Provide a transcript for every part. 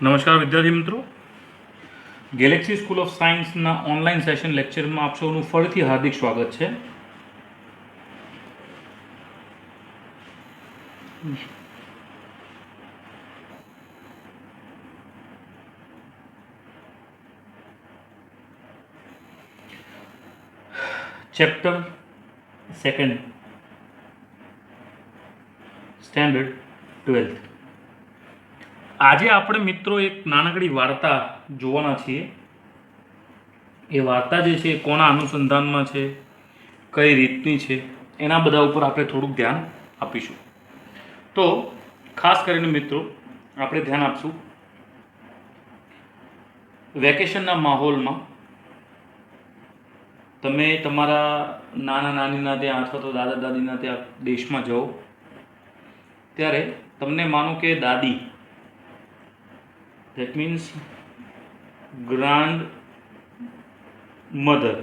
નમસ્કાર વિદ્યાર્થી મિત્રો, ગેલેક્સી સ્કૂલ ઓફ સાયન્સના ઓનલાઈન સેશન લેક્ચરમાં આપ સૌનું ફરીથી હાર્દિક સ્વાગત છે. Chapter second, standard 12th. આજે આપણે મિત્રો એક નાનકડી વાર્તા જોવાના છીએ. એ વાર્તા જે છે કોના અનુસંધાનમાં છે, કઈ રીતની છે, એના બધા ઉપર આપણે થોડુંક ધ્યાન આપીશું. તો ખાસ કરીને મિત્રો આપણે ધ્યાન આપશું વેકેશનના માહોલમાં તમે તમારા નાના નાનીના ત્યાં અથવા તો દાદા દાદીના ત્યાં દેશમાં જાઓ ત્યારે તમને માનો કે દાદી, that means ગ્રાન્ડ મધર,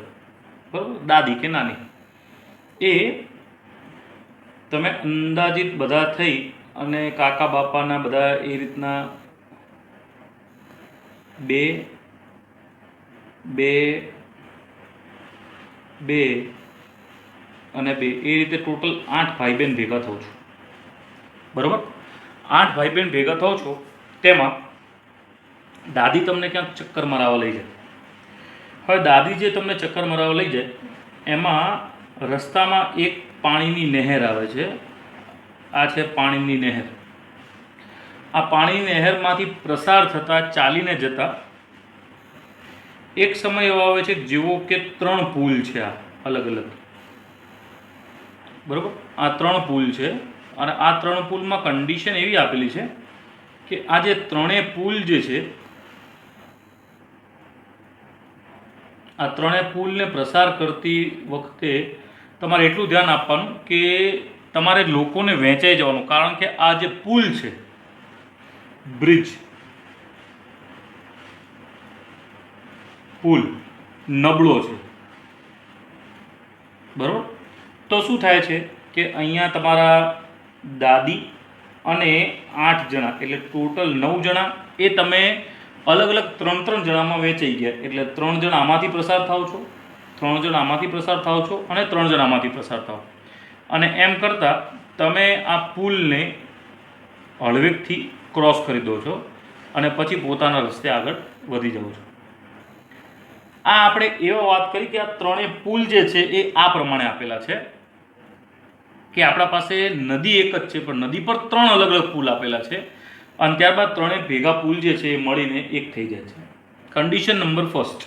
બરાબર, દાદી કે નાની, એ તમે અંદાજિત બધા થઈ અને કાકા બાપાના બધા એ રીતના બે બે બે અને બે એ રીતે ટોટલ 8 ભાઈ બહેન ભેગા થાવ છો, બરાબર. 8 ભાઈ બહેન ભેગા થાવ છો, તેમાં દાદી તમને ક્યાંક ચક્કર મરાવવા લઈ જાય. હવે દાદી જે તમને ચક્કર મરાવવા લઈ જાય એમાં રસ્તામાં એક પાણીની નહેર આવે છે. આ છે પાણીની નહેર. આ પાણીની નહેરમાંથી પ્રસાર થતા ચાલીને જતા એક સમય એવો આવે છે જેવો કે 3 પુલ છે, આ અલગ અલગ, બરાબર. આ 3 પુલ છે અને આ 3 પુલમાં કન્ડિશન એવી આપેલી છે કે આ જે 3 પુલ જે છે, આ 3 પુલને પ્રસાર કરતી વખતે તમારે એટલું ધ્યાન આપવાનું કે તમારે લોકોને વહેંચાઈ જવાનું, કારણ કે આ જે પુલ છે, બ્રિજ, પુલ નબળો છે, બરાબર. તો શું થાય છે કે અહીંયા તમારા દાદી અને 8 જણા એટલે ટોટલ 9 જણા એ તમે અલગ અલગ 3 જણામાં વેચાઈ ગયા. એટલે 3 જણા આમાંથી પ્રસાર થાવ છો, 3 જણા આમાંથી પ્રસાર થાવ છો અને 3 જણા આમાંથી પ્રસાર થાવ, અને એમ કરતાં તમે આ પુલને હળવેકથી ક્રોસ કરી દો છો અને પછી પોતાના રસ્તે આગળ વધી જાઓ છો. આ આપણે એવા વાત કરી કે આ 3 પુલ જે છે એ આ પ્રમાણે આપેલા છે કે આપણા પાસે નદી એક જ છે પણ નદી પર 3 અલગ અલગ પુલ આપેલા છે અને ત્યારબાદ 3 ભેગા પુલ જે છે એ મળીને એક થઈ જાય છે. કન્ડિશન નંબર ફર્સ્ટ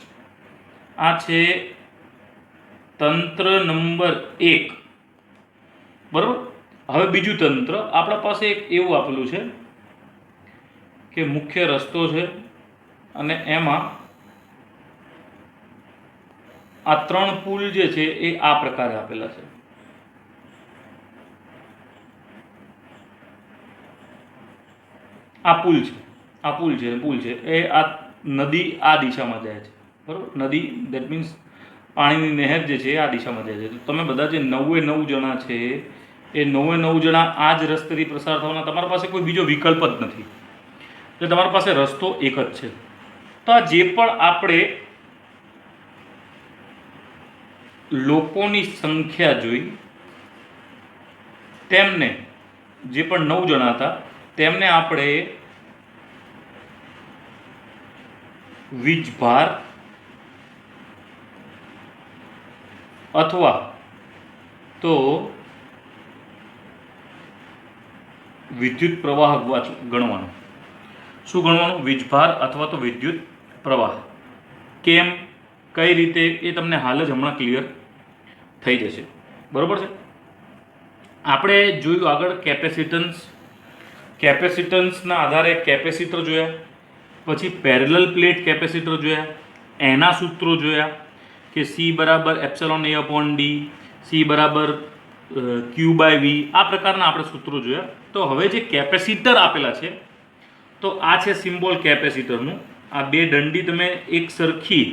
આ છે તંત્ર નંબર 1, બરાબર. હવે બીજું તંત્ર આપણા પાસે એક એવું આપેલું છે કે મુખ્ય રસ્તો છે અને એમાં આ 3 પુલ જે છે એ આ પ્રકારે આપેલા છે. આ પુલ છે, આ પુલ છે, પુલ છે એ આ નદી આ દિશામાં જાય છે, બરાબર. નદી દેટ મીન્સ પાણીની નહેર જે છે આ દિશામાં જાય છે. તો તમે બધા જે 9 જણા છે એ 9 જણા આ જ રસ્તેથી પ્રસાર થવાના. તમારી પાસે કોઈ બીજો વિકલ્પ જ નથી, એટલે તમારી પાસે રસ્તો એક જ છે. તો આ જે પણ આપણે લોકોની સંખ્યા જોઈ, તેમને જે પણ 9 જણા હતા તેમને આપણે વીજભાર અથવા તો વિદ્યુત પ્રવાહ ગણવાનું. શું ગણવાનું? વીજભાર અથવા તો વિદ્યુત પ્રવાહ. કેમ, કઈ રીતે, એ તમને હાલ જ હમણાં ક્લિયર થઈ જશે, બરાબર છે. આપણે જોયું આગળ કેપેસિટન્સના આધારે કેપેસિટર જોયા, પછી પેરેલલ પ્લેટ કેપેસિટર જોયા, એના સૂત્રો જોયા કે C બરાબર ε/A/d, C બરાબર Q/V, આ પ્રકારના આપણે સૂત્રો જોયા. તો હવે જે કેપેસિટર આપેલા છે તો આ છે સિમ્બોલ કેપેસિટરનું. આ બે દંડી તમે એક સરખી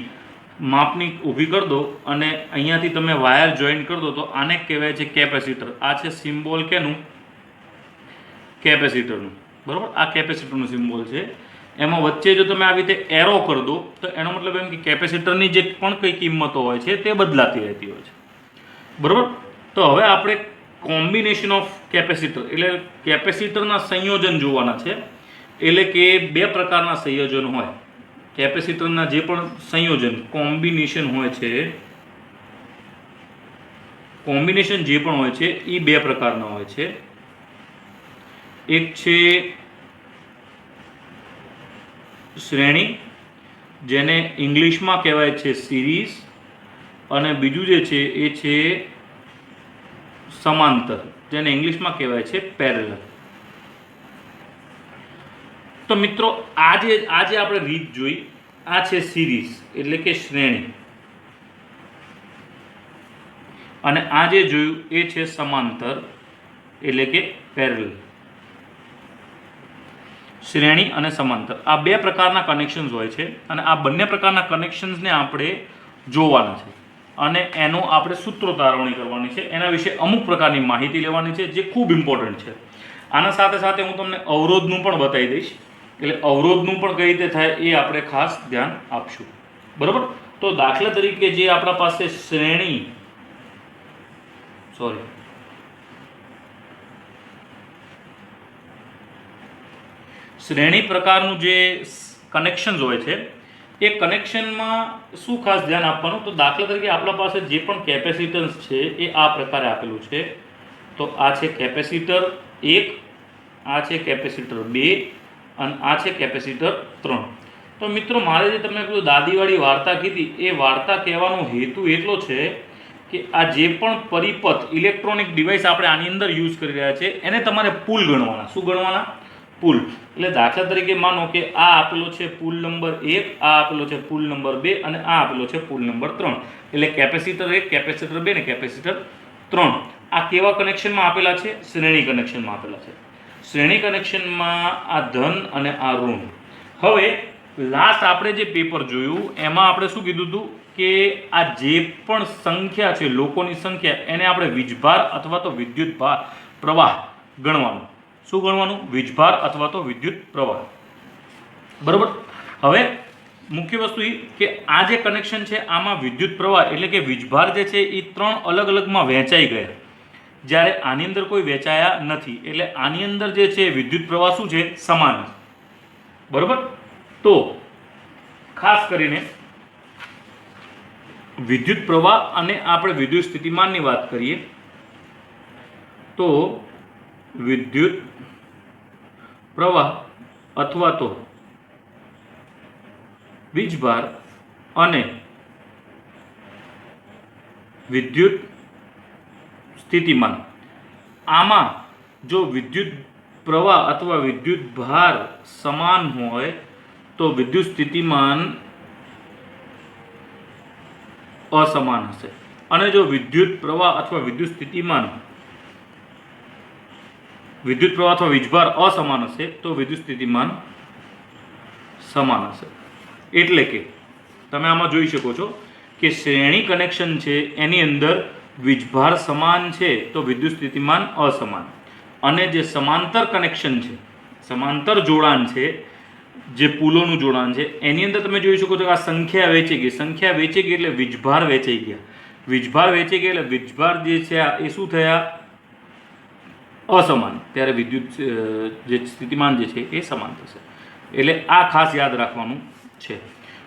માપની ઊભી કરી દો અને અહીંયાથી તમે વાયર જોઈન કરી દો તો આને કહેવાય છે કેપેસિટર. આ છે સિમ્બોલ કેનું? કેપેસિટરનું, બરાબર. આ કેપેસિટરનું સિમ્બોલ છે. એમાં વચ્ચે જો તમે આવી રીતે એરો કરી દો તો એનો મતલબ એમ કે કેપેસિટરની જે પણ કંઈ કિંમતો હોય છે તે બદલાતી રહેતી હોય છે, બરાબર. તો હવે આપણે કોમ્બિનેશન ઓફ કેપેસિટર એટલે કેપેસિટરના સંયોજન જોવાના છે. એટલે કે બે પ્રકારના સંયોજન હોય કેપેસિટરના, જે પણ સંયોજન કોમ્બિનેશન હોય છે, કોમ્બિનેશન જે પણ હોય છે એ બે પ્રકારના હોય છે. એક છે શ્રેણી, જેને ઇંગ્લિશમાં કહેવાય છે સિરીઝ, અને બીજું જે છે એ છે સમાંતર, જેને ઇંગ્લિશમાં કહેવાય છે પેરેલલ. તો મિત્રો આજે આપણે રીત જોઈ, આ છે સિરીઝ એટલે કે શ્રેણી, અને આ જે જોયું એ છે સમાંતર એટલે કે પેરેલલ. શ્રેણી અને સમાંતર આ બે પ્રકારના કનેક્શન્સ હોય છે, અને આ બંને પ્રકારના કનેક્શન્સને આપણે જોવાના છે, અને એનો આપણે સૂત્રો તારવણી કરવાની છે, એના વિશે અમુક પ્રકારની માહિતી લેવાની છે જે ખૂબ ઇમ્પોર્ટન્ટ છે. આના સાથે સાથે હું તમને અવરોધનું પણ બતાવી દઈશ, એટલે અવરોધનું પણ કઈ રીતે થાય એ આપણે ખાસ ધ્યાન આપશું, બરાબર. તો દાખલા તરીકે જે આપણા પાસે શ્રેણી પ્રકારનું જે કનેક્શન્સ હોય છે એ કનેક્શનમાં શું ખાસ ધ્યાન આપવાનું, તો દાખલા તરીકે આપણા પાસે જે પણ કેપેસિટન્સ છે એ આ પ્રકારે આપેલું છે. તો આ છે કેપેસિટર 1, આ છે કેપેસિટર 2, અને આ છે કેપેસિટર 3. તો મિત્રો મારે જે તમને પેલું દાદીવાળી વાર્તા કીધી એ વાર્તા કહેવાનો હેતુ એટલો છે કે આ જે પણ પરિપથ ઇલેક્ટ્રોનિક ડિવાઇસ આપણે આની અંદર યુઝ કરી રહ્યા છે એને તમારે પુલ ગણવાના. શું ગણવાના? પુલ. એટલે દાખલા તરીકે માનો કે આ આપેલો છે પુલ નંબર 1, આ આપેલો છે પુલ નંબર 2, અને આ આપેલો છે પુલ નંબર 3. એટલે કેપેસિટર 1, કેપેસિટર 2 ને કેપેસિટર 3 આ કેવા કનેક્શનમાં આપેલા છે? શ્રેણી કનેક્શનમાં આપેલા છે. શ્રેણી કનેક્શનમાં આ ધન અને આ ઋણ. હવે લાસ્ટ આપણે જે પેપર જોયું એમાં આપણે શું કીધું હતું કે આ જે પણ સંખ્યા છે, લોકોની સંખ્યા, એને આપણે વીજભાર અથવા તો વિદ્યુત પ્રવાહ ગણવાનું. શું ગણવાનું? વીજભાર અથવા તો વિદ્યુત પ્રવાહ, બરોબર. હવે મુખ્ય વસ્તુ એ કે આ જે કનેક્શન છે આમાં વિદ્યુત પ્રવાહ એટલે કે વીજભાર જે છે એ 3 અલગ અલગમાં વહેંચાઈ ગયા, જ્યારે આની અંદર કોઈ વહેંચાયા નથી. એટલે આની અંદર જે છે વિદ્યુત પ્રવાહ શું છે? સમાન, બરોબર. તો ખાસ કરીને વિદ્યુત પ્રવાહ અને આપણે વિદ્યુત સ્થિતિમાનની વાત કરીએ તો વિદ્યુત પ્રવાહ અથવા તો વીજભાર અને વિદ્યુત સ્થિતિમાન, આમાં જો વિદ્યુત પ્રવાહ અથવા વિદ્યુત ભાર સમાન હોય તો વિદ્યુત સ્થિતિમાન અસમાન હશે, અને જો વિદ્યુત પ્રવાહ અથવા વિદ્યુત સ્થિતિમાન વિદ્યુત પ્રવાહ અથવા વીજભાર અસમાન હશે તો વિદ્યુત સ્થિતિમાન સમાન હશે. એટલે કે તમે આમાં જોઈ શકો છો કે શ્રેણી કનેક્શન છે એની અંદર વીજભાર સમાન છે તો વિદ્યુત સ્થિતિમાન અસમાન, અને જે સમાંતર કનેક્શન છે, સમાંતર જોડાણ છે, જે પુલોનું જોડાણ છે એની અંદર તમે જોઈ શકો છો કે આ સંખ્યા વેચાઈ ગઈ. સંખ્યા વેચાઈ ગઈ એટલે વીજભાર વેચાઈ ગયા. વીજભાર વેચાઈ ગયા એટલે વીજભાર જે છે એ શું થયા? અસમાન. ત્યારે વિદ્યુત જે સ્થિતિમાન જે છે એ સમાન થશે. એટલે આ ખાસ યાદ રાખવાનું છે.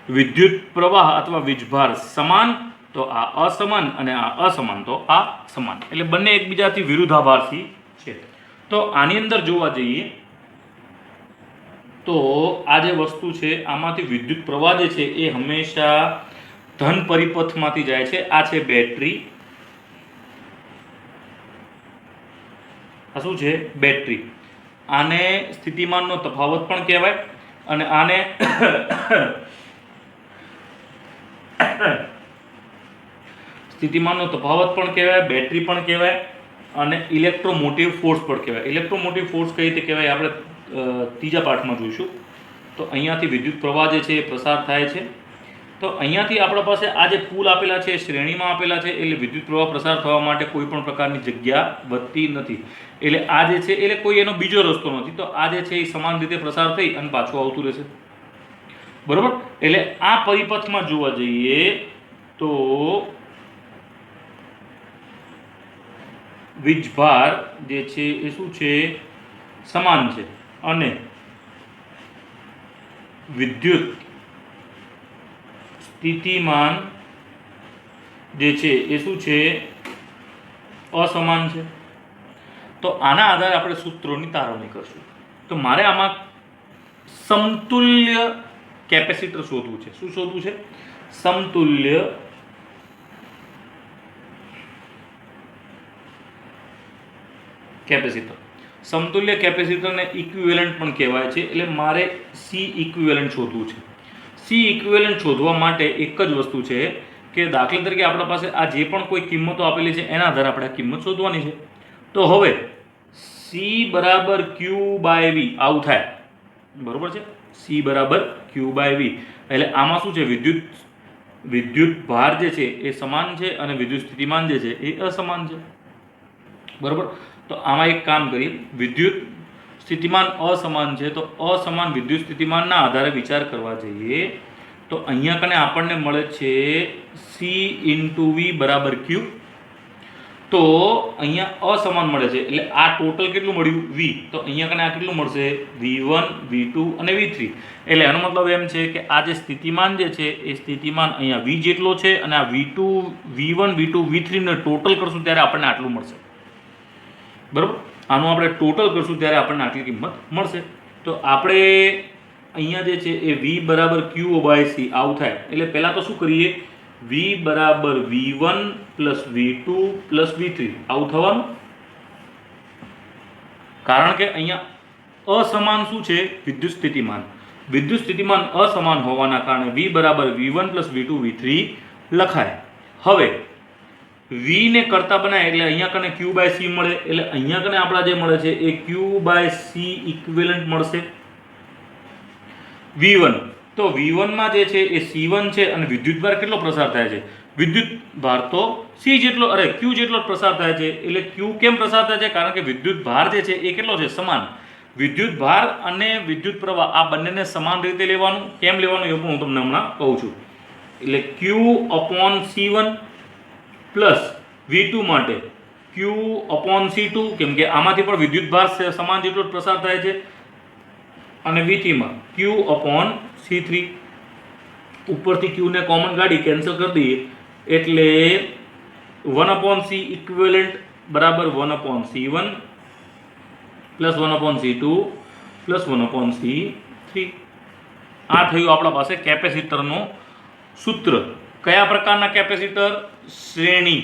વિદ્યુત પ્રવાહ અથવા વીજભાર સમાન તો આ અસમાન, અને આ અસમાન તો આ સમાન. એટલે બંને એકબીજાથી વિરુદ્ધાભાસી છે. તો આની અંદર જોવા જઈએ તો આ જે વસ્તુ છે આમાંથી વિદ્યુત પ્રવાહ જે છે એ હંમેશા ધન પરિપથમાંથી જાય છે. આ છે બેટરી, આ શું છે? બેટરી. આને સ્થિતિમાનનો તફાવત પણ કહેવાય, અને આને સ્થિતિમાનનો તફાવત પણ કહેવાય, બેટરી પણ કહેવાય, અને ઇલેક્ટ્રોમોટિવ ફોર્સ પણ કહેવાય. ઇલેક્ટ્રોમોટિવ ફોર્સ કઈ રીતે કહેવાય આપણે ત્રીજા પાઠમાં જોઈશું. તો અહીંયાથી વિદ્યુત પ્રવાહ જે છે એ પ્રસાર થાય છે, તો અહીંયાથી આપણા પાસે આ જે પુલ આપેલા છે શ્રેણીમાં આપેલા છે, એટલે વિદ્યુત પ્રવાહ પ્રસાર થવા માટે કોઈ પણ પ્રકારની જગ્યા વધતી નથી. એટલે આ જે છે એટલે કોઈ એનો બીજો રસ્તો નથી. તો આ જે છે એ સમાન રીતે પ્રસાર થઈ અને પાછું આવતું રહેશે. બરોબર. એટલે આ પરિપથમાં જોવા જઈએ તો વીજભાર જે છે એ શું છે? સમાન છે. અને વિદ્યુત સ્થિતિમાન જે છે એ શું છે? અસમાન છે. તો આના આધારે આપણે સૂત્રોની તારવણી કરશું. તો મારે આમાં સમતુલ્ય કેપેસિટર શોધવું છે. શું શોધવું છે? સમતુલ્ય કેપેસિટર. સમતુલ્ય કેપેસિટરને ઇક્વિવેલન્ટ પણ કહેવાય છે. એટલે મારે સી ઇક્વિવેલન્ટ શોધવું છે. સી ઇક્વિવેલન્ટ શોધવા માટે એક જ વસ્તુ છે કે દાખલા તરીકે આપણા પાસે આ જે પણ કોઈ કિંમતો આપેલી છે એના આધારે આપણે આ કિંમત શોધવાની છે. તો હવે સી બરાબર ક્યુ બાય વી આવું થાય. બરોબર છે? સી બરાબર ક્યુ બાય વી. એટલે આમાં શું છે? વિદ્યુત ભાર જે છે એ સમાન છે અને વિદ્યુત સ્થિતિમાન જે છે એ અસમાન છે. બરોબર. તો આમાં એક કામ કરીએ. વિદ્યુત સ્થિતિમાન અસમાન છે, તો અસમાન વિદ્યુત સ્થિતિમાનના આધારે વિચાર કરવા જઈએ તો અહીંયા કને આપણને મળે છે સી ઇન્ટુ વી બરાબર ક્યુ. તો અહીંયા અસમાન મળે છે એટલે આ ટોટલ કેટલું મળ્યું? વી. તો અહીંયા કને આ કેટલું મળશે? V1 V2 અને V3. એટલે એનો મતલબ એમ છે કે આ જે સ્થિતિમાન જે છે એ સ્થિતિમાન અહીંયા V જેટલો છે અને આ V2 V1 V2 V3 ને ટોટલ કરશું ત્યારે આપણને આટલું મળશે. બરાબર. આનું આપણે ટોટલ કરશું ત્યારે આપણને આટલી કિંમત મળશે. તો આપણે અહીંયા જે છે એ V બરાબર ક્યુ બાય સી આવું થાય. એટલે પહેલાં તો શું કરીએ? V બરાબર V1 plus V2 plus V3 આવું થવાનું. કારણ કે અહીંયા અસમાન શું છે? વિદ્યુત સ્થિતિમાન. વિદ્યુત સ્થિતિમાન અસમાન હોવાના કારણે V બરાબર V1 પ્લસ V2 V3 લખાય. હવે V ને કરતા બનાય એટલે અહીંયા કને Q બાય C મળે. એટલે અહીંયા કને આપણા જે મળે છે એ Q બાય C ઇક્વિવેલન્ટ મળશે. V1 તો V1 માં જે છે એ C1 છે અને વિદ્યુતભાર કેટલો પ્રસાર થાય છે? વિદ્યુતભાર તો C જેટલો Q જેટલો પ્રસાર થાય છે. એટલે Q કેમ પ્રસાર થાય છે? કારણ કે વિદ્યુતભાર જે છે એ કેટલો છે? સમાન. વિદ્યુતભાર અને વિદ્યુત પ્રવાહ આ બંનેને સમાન રીતે લેવાનું. કેમ લેવાનું એ પણ હું તમને હમણાં કહું છું. એટલે Q upon C1 plus V2 માટે Q અપોન C2, કેમ કે આમાંથી પણ વિદ્યુતભાર સમાન જેટલો જ પ્રસાર થાય છે. અને V3 માં Q અપોન C3. ઉપરથી Q ને કોમન કાઢી કેન્સલ કરી દઈએ એટલે 1 અપોન C ઇક્વિવેલન્ટ બરાબર 1 upon C1 plus 1 upon C2 plus 1 upon C3. આ થયું આપણા પાસે કેપેસિટરનું સૂત્ર. કયા પ્રકારના કેપેસિટર? શ્રેણી.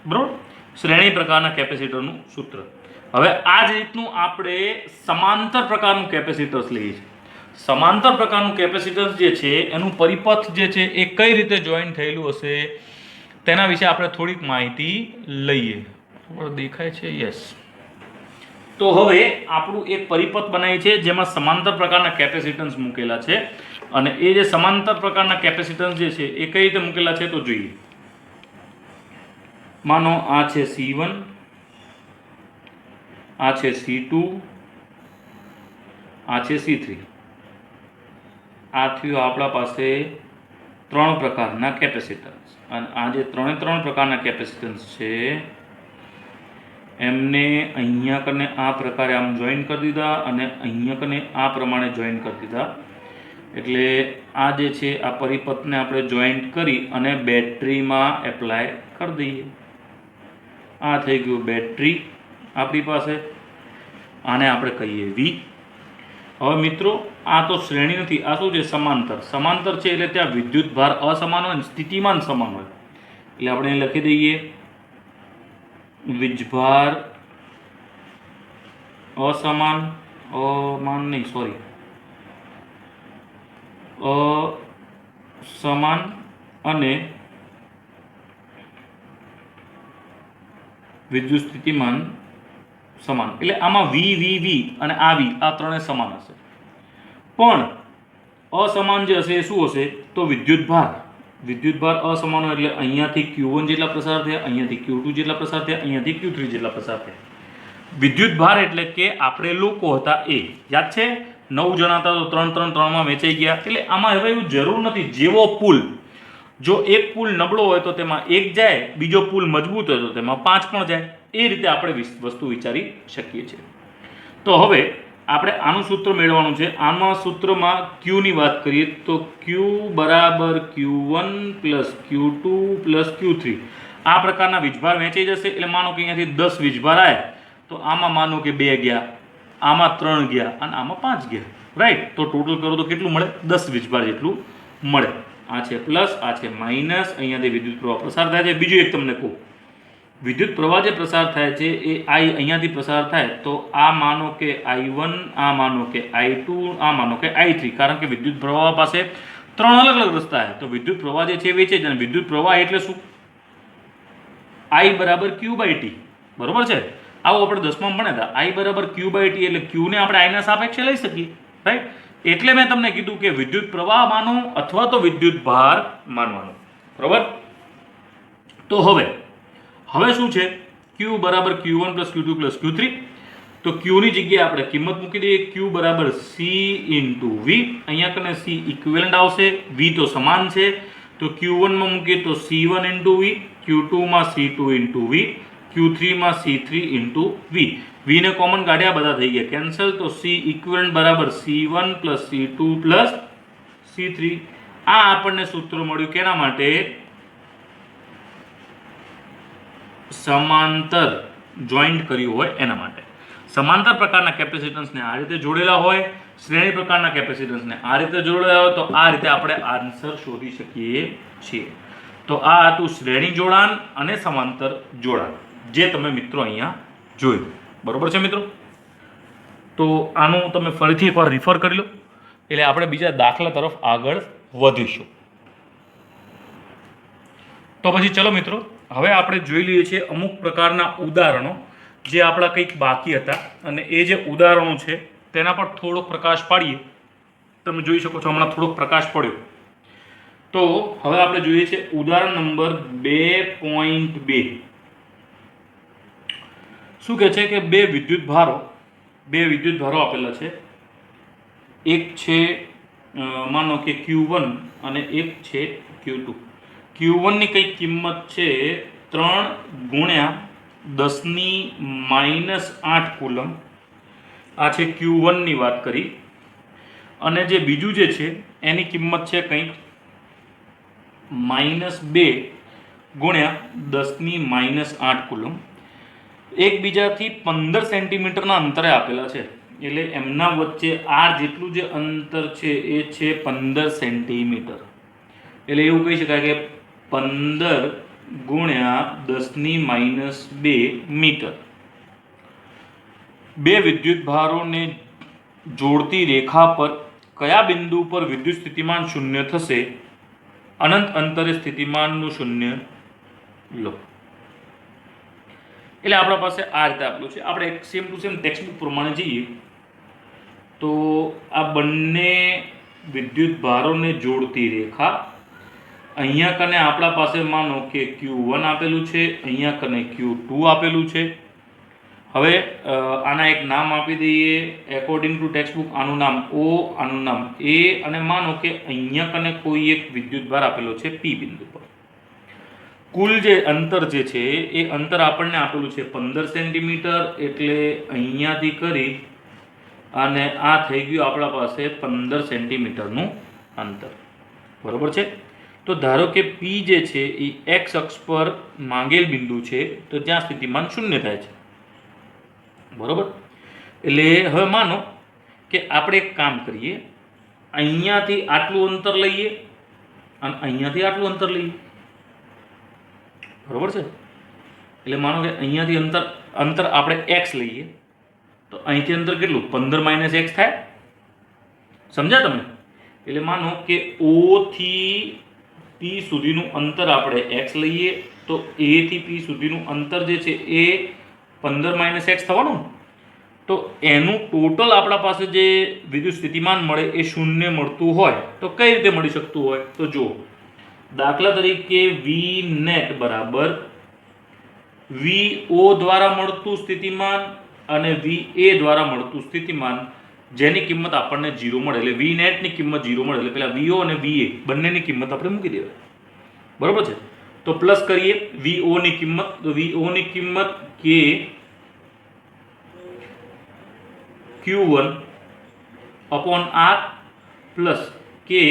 બરોબર. શ્રેણી પ્રકારના કેપેસિટરનું સૂત્ર. હવે આ જ રીતનું આપણે સમાંતર પ્રકારનું કેપેસિટર્સ લઈએ છીએ. સમાંતર પ્રકારનું કેપેસિટર્સ જે છે એનું પરિપથ જે છે એ કઈ રીતે જોઈન થયેલું હશે તેના વિશે આપણે થોડીક માહિતી લઈએ. દેખાય છે? યસ. તો હવે આપણું એક પરિપથ બનાવીએ છે જેમાં સમાંતર પ્રકારના કેપેસિટન્સ મૂકેલા છે. અને એ જે સમાંતર પ્રકારના કેપેસિટન્સ જે છે એ કઈ રીતે મૂકેલા છે તો જોઈએ. માનો આ છે C1, આ છે C2, આ છે C3. આ થયું આપણા પાસે 3 પ્રકારના કેપેસિટન્સ. અને આ જે 3 પ્રકારના કેપેસિટન્સ છે એમને અહીંયા કને આ પ્રકારે આમ જોઈન કરી દીધા અને અહીંયા કને આ પ્રમાણે જોઈન કરી દીધા. એટલે આ જે છે આ પરિપથને આપણે જોઈન્ટ કરી અને બેટરીમાં એપ્લાય કરી દઈએ. આ થઈ ગયું બેટરી આપણી પાસે. આને આપણે કહીએ V. હવે મિત્રો આ તો શ્રેણી નથી, આ શું છે? સમાંતર. સમાંતર છે એટલે ત્યાં વિદ્યુત ભાર અસમાન હોય, સ્થિતિમાન સમાન હોય. એટલે આપણે લખી દઈએ વીજભાર અસમાન અને વિદ્યુત સ્થિતિમાન સમાન. એટલે આમાં V અને આ V આ ત્રણે સમાન હશે. પણ અસમાન જે હશે એ શું હશે? તો વિદ્યુતભાર અસમાન હોય એટલે અહીંયાથી Q1 જેટલા પ્રસાર થયા, અહીંયાથી Q2 જેટલા પ્રસાર થયા, અહીંયાથી Q3 જેટલા પ્રસાર થયા. વિદ્યુતભાર એટલે કે આપણે લોકો હતા એ યાદ છે, 9 જણા હતા તો 3 માં વેચાઈ ગયા. એટલે આમાં હવે એવું જરૂર નથી. જેવો પુલ, જો એક પુલ નબળો હોય તો તેમાં 1 જાય, બીજો પુલ મજબૂત હોય તો તેમાં 5 પણ જાય. એ રીતે આપણે વસ્તુ વિચારી શકીએ છીએ. તો હવે આપણે આનું સૂત્ર મેળવવાનું છે. આમાં સૂત્રમાં Q ની વાત કરીએ તો Q બરાબર Q1 plus Q2 plus Q3. આ પ્રકારના વીજભાર વેચાઈ જશે. એટલે માનો કે અહીંયાથી 10 વીજભાર આવ્યા તો આમાં માનો કે 2 ગયા, આમાં 3 ગયા અને આમાં 5 ગયા. રાઈટ? તો ટોટલ કરો તો કેટલું મળે? 10 વીજભાર જેટલું મળે. આ છે પ્લસ, આ છે માઇનસ. અહીંયાથી વિદ્યુત પ્રવાહ પ્રસાર થાય છે. બીજું એક તમને કહું, વિદ્યુત પ્રવાહ જે પ્રસાર થાય છે એ અહીંયાથી પ્રસાર થાય તો આ માનો કે I1, આ માનો કે I2, આ માનો કે I3. કારણ કે વિદ્યુત પ્રવાહ પાસે 3 અલગ અલગ રસ્તા છે. તો વિદ્યુત પ્રવાહ જે છે વેચે છે. અને વિદ્યુત પ્રવાહ એટલે શું? I બરાબર Q/T. બરોબર છે? આવું આપણે 10માં ભણ્યા હતા. I બરાબર Q/T એટલે Q ને આપણે I ના સાપેક્ષે લઈ શકીએ. રાઈટ? એટલે મેં તમને કીધું કે વિદ્યુત પ્રવાહ માનો અથવા તો વિદ્યુત ભાર માનવાનો. બરોબર? તો હવે શું છે? Q બરાબર Q1 plus Q2 plus Q3. તો Q ની જગ્યાએ આપણે કિંમત મૂકી દઈએ. Q બરાબર C ઇન્ટુ V. અહીંયા કને C ઇક્વિવેલન્ટ આવશે, V તો સમાન છે. તો Q1 માં મૂકીએ તો C1 ઇન્ટુ V, Q2 માં C2 ઇન્ટુ V, Q3 માં C3 ઇન્ટુ V. V ને કોમન કાઢ્યા, બધા થઈ ગયા કેન્સલ. તો C ઇક્વિવેલન્ટ બરાબર C1 plus C2 plus C3. આ આપણને સૂત્ર મળ્યું કેના માટે? સમાંતર જોઈન્ટ કર્યું હોય એના માટે. સમાંતર પ્રકારના કેપેસિટન્સને આ રીતે જોડેલા હોય, શ્રેણી પ્રકારના કેપેસિટન્સને આ રીતે જોડેલા હોય, તો આ રીતે આપણે આન્સર શોધી શકીએ છીએ. તો આ હતું શ્રેણી જોડાણ અને સમાંતર જોડાણ, જે તમે મિત્રો અહીંયા જોયું. બરોબર છે મિત્રો? તો આનું તમે ફરીથી એકવાર રિફર કરી લો, એટલે આપણે બીજા દાખલા તરફ આગળ વધીશું. તો પછી ચલો મિત્રો, હવે આપણે જોઈ લઈએ છીએ અમુક પ્રકારના ઉદાહરણો જે આપણા કંઈક બાકી હતા, અને એ જે ઉદાહરણો છે તેના પર થોડોક પ્રકાશ પાડીએ. તમે જોઈ શકો છો હમણાં થોડોક પ્રકાશ પડ્યો. તો હવે આપણે જોઈએ છે ઉદાહરણ નંબર 2.2. શું કહે છે કે બે વિદ્યુત ભારો આપેલા છે. એક છે માનો કે Q1 અને એક છે Q2. Q1 ની કઈ કિંમત છે 3 ગુણ્યા 10 ની -8 કુલમ. આ છે Q1 ની વાત કરી. અને જે બીજું જે છે એની કિંમત છે કંઈક -2 ગુણ્યા 10 ની -8 કુલમ. એકબીજાથી 15 સેન્ટીમીટરના અંતરે આપેલા છે. એટલે એમના વચ્ચે R જેટલું જે અંતર છે એ છે 15 સેન્ટીમીટર. એટલે એવું કહી શકાય કે 15 ગુણ્યા 10 ની -2 મીટર. બે વિદ્યુત ભારોને જોડતી રેખા પર કયા બિંદુ પર વિદ્યુત સ્થિતિમાન શૂન્ય થશે? અનંત અંતરે સ્થિતિમાનનું શૂન્ય લો. એટલે આપણા પાસે આ રીતે આપેલું છે. આપણે એક સેમ ટુ સેમ ટેક્સ્ટબુક પ્રમાણે જઈએ તો આ બંને વિદ્યુત ભારોને જોડતી રેખા, અહીંયા કને આપણા પાસે માનો કે Q1 આપેલું છે, અહીંયા કને Q2 આપેલું છે. હવે આના એક નામ આપી દઈએ એકોર્ડિંગ ટુ ટેક્સ્ટબુક. આનું નામ O, આનું નામ A, અને માનો કે અહીંયા કને કોઈ એક વિદ્યુત ભાર આપેલો છે P બિંદુ પર. કુલ જે અંતર જે છે એ અંતર આપણને આપેલું છે 15 સેન્ટીમીટર. એટલે અહીંયાથી કરી અને આ થઈ ગયું આપણા પાસે 15 સેન્ટીમીટરનું અંતર. બરોબર છે? તો ધારો કે P જે છે એ x અક્ષ પર માંગેલ બિંદુ છે, તો ત્યાં સ્થિતિમાન શૂન્ય થાય છે. બરોબર? એટલે હવે માનો કે આપણે એક કામ કરીએ, અહીંયાથી આટલું અંતર લઈએ અને અહીંયાથી આટલું અંતર લઈએ. બરોબર છે? એટલે માનો કે અહીંયાથી અંતર આપણે x લઈએ તો અહીંથી અંતર કેટલું? 15 - x થાય. સમજ્યા તમે? એટલે માનો કે O થી P સુધીનું અંતર આપણે x લઈએ તો A થી P સુધીનું અંતર જે છે એ 15 - x થવાનું. તો એનું ટોટલ આપણા પાસે જે વિદ્યુત સ્થિતિમાન મળે એ શૂન્ય મળતું હોય તો કઈ રીતે મળી શકતું હોય? તો જુઓ, દાખલા તરીકે વી નેટ બરાબર વીઓ દ્વારા મળતું સ્થિતિમાન અને વી એ દ્વારા મળતું સ્થિતિમાન જેની કિંમત આપણને 0 મળે, એટલે વી નેટની કિંમત 0 મળે, એટલે પેલા વીઓ અને વી એ બંનેની કિંમત આપણે મૂકી દેવાય. બરોબર છે? તો પ્લસ કરીએ વીઓ ની કિંમત, તો વીઓ ની કિંમત કે Q1 upon R પ્લસ કે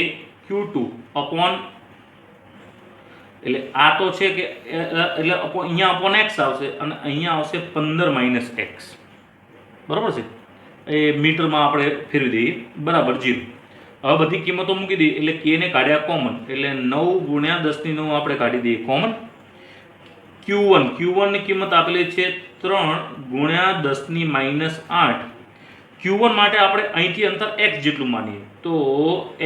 Q2 upon, એટલે આ તો છે કે એટલે અહીંયા અપોન એક્સ આવશે અને અહીંયા આવશે 15 માઇનસ એક્સ. બરાબર છે? એ મીટરમાં આપણે ફેરવી દઈએ, બરાબર 0. હવે બધી કિંમતો મૂકી દઈએ એટલે કે ને કાઢ્યા કોમન, એટલે 9 ગુણ્યા 10 ની 9 આપણે કાઢી દઈએ કોમન. Q1 ની કિંમત આપેલી છે 3 ગુણ્યા 10 ની માઇનસ 8. Q1 માટે આપણે અહીંથી અંતર x જેટલું માનીએ, તો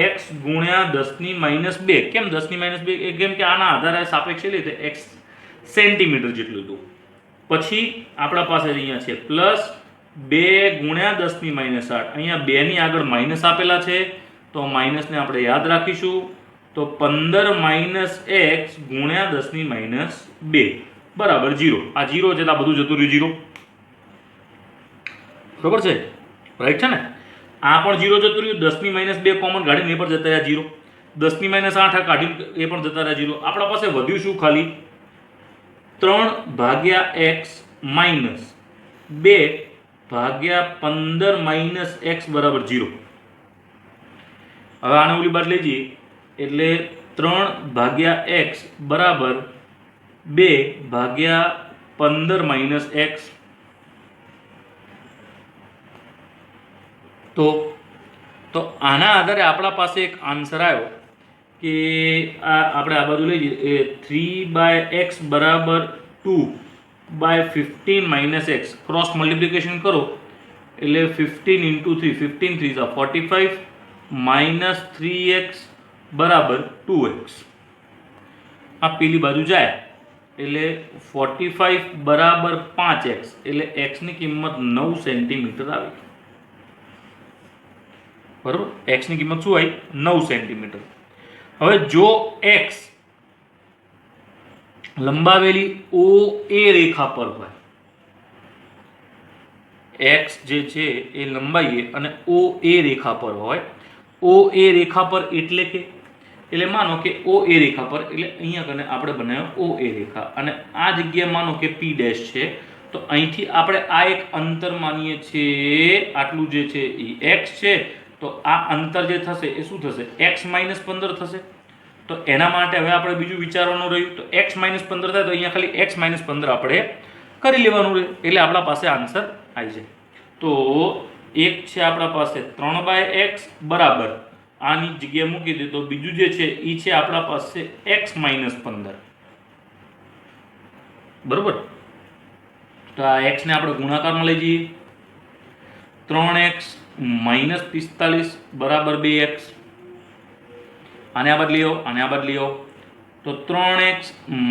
x ગુણ્યા 10 ની માઇનસ 2. કેમ 10 ની માઇનસ 2? કેમ કે આના આધારે સાપેક્ષ એટલે x સેન્ટીમીટર જેટલું હતું. પછી આપણા પાસે અહીંયા છે પ્લસ 2 ગુણ્યા 10 ની માઇનસ 8. અહીંયા 2 ની આગળ માઇનસ આપેલા છે, તો માઇનસને આપણે યાદ રાખીશું. તો 15 માઇનસ x ગુણ્યા 10 ની માઇનસ 2 બરાબર 0. આ 0 છે તો આ બધું જતું રહ્યું 0. બરાબર છે? રાઈટ છે ને? આ પણ 0 જતું રહ્યું, 10 ની માઇનસ 2 કોમન કાઢીને એ પણ જતા રહ્યા 0. 10 ની માઇનસ 8 કાઢીને એ પણ જતા રહ્યા 0. આપણા પાસે વધ્યું શું? ખાલી 3 ભાગ્યા x માઇનસ 2 ભાગ્યા 15 માઇનસ x બરાબર 0. હવે આને ઓલી બાદ લઈ જઈએ એટલે 3 ભાગ્યા x બરાબર 2 ભાગ્યા 15 માઇનસ x. તો આના આધારે આપણા પાસે એક આન્સર આવ્યો કે આપણે આ બાજુ લઈ જઈએ 3/x બરાબર 2/15 માઇનસ x. ક્રોસ મલ્ટિપ્લિકેશન કરો એટલે 15 into 3, 15 3 is 45 માઇનસ 3x બરાબર 2x. આ પેલી બાજુ જાય એટલે 45 બરાબર 5x, એટલે x ની કિંમત 9 સેન્ટીમીટર આવી. બરાબર? x ની કિંમત શું આવી? 9 સેન્ટીમીટર. હવે જો x લંબાવેલી OA રેખા પર હોય, x જે છે એ લંબાઈએ અને OA રેખા પર હોય, OA રેખા પર એટલે માનો કે OA રેખા પર, એટલે અહીંયા કને આપણે બનાવ્યો OA રેખા અને આ જગ્યાએ માનો કે P ડેશ છે, તો અહીંથી આપણે આ એક અંતર માનીએ છીએ, આટલું જે છે એ x છે, તો આ અંતર જે થશે એ શું થશે? x માઇનસ 15 થશે. તો એના માટે હવે આપણે બીજું વિચારવાનું રહ્યું, તો x માઇનસ 15 થાય તો અહીંયા ખાલી x માઇનસ 15 આપણે કરી લેવાનું રહે, એટલે આપણા પાસે આન્સર આવી જાય. તો એક છે આપણા પાસે 3/x બરાબર આની જગ્યાએ મૂકી દે, તો બીજું જે છે એ છે આપણા પાસે x માઇનસ 15. બરોબર? તો આ x ને આપણે ગુણાકારમાં લઈ જઈએ, 3x માઇનસ 45 બરાબર 2x. આને આ બાદ લઈ આવો, આને આ બાદ લઈ આવો, તો 3x